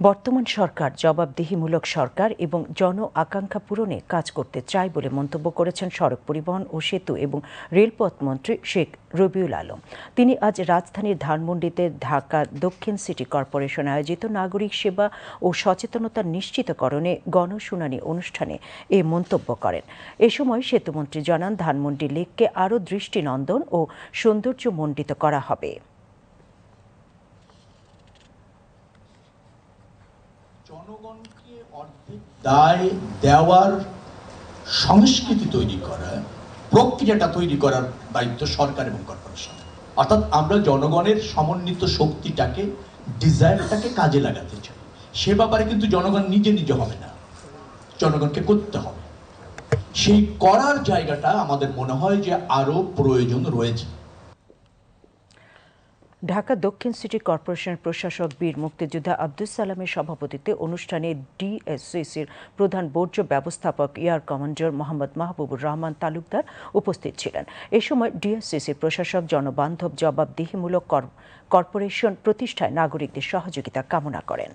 বর্তমান সরকার জবাবদিহিমূলক সরকার এবং জন আকাঙ্ক্ষা পূরণে কাজ করতে চায় বলে মন্তব্য করেছেন সড়ক পরিবহন ও সেতু এবং রেলপথ মন্ত্রী শেখ রবিউল আলম। তিনি আজ রাজধানীর ধানমন্ডিতে ঢাকা দক্ষিণ সিটি কর্পোরেশন আয়োজিত নাগরিক সেবা ও সচেতনতা নিশ্চিতকরণে গণশুনানি অনুষ্ঠানে এ মন্তব্য করেন। এ সময় সেতুমন্ত্রী জানান, ধানমন্ডি লেককে আরও দৃষ্টিনন্দন ও সৌন্দর্যমণ্ডিত করা হবে। জনগণকে অর্ধেক দায় দেওয়ার সংস্কৃতি তৈরি করা, প্রক্রিয়াটা তৈরি করার দায়িত্ব সরকার এবং কর্পোরেশন। অর্থাৎ আমরা জনগণের সমন্বিত শক্তিটাকে, ডিজায়ারটাকে কাজে লাগাতে চাই। সে ব্যাপারে কিন্তু জনগণ নিজে নিজে হবে না, জনগণকে করতে হবে। সেই করার জায়গাটা আমাদের মনে হয় যে আরো প্রয়োজন রয়েছে। ঢাকা দক্ষিণ সিটি কর্পোরেশনের প্রশাসক বীর মুক্তিযোদ্ধা আব্দুস সালামের সভাপতিত্বে অনুষ্ঠানে ডিএসসিসির প্রধান বর্জ্য ব্যবস্থাপক এয়ার কমান্ডার মোহাম্মদ মাহবুবুর রহমান তালুকদার উপস্থিত ছিলেন। এ সময় ডিএসসিসির প্রশাসক জনবান্ধব জবাবদিহিমূলক কর্পোরেশন প্রতিষ্ঠায় নাগরিকদের সহযোগিতা কামনা করেন।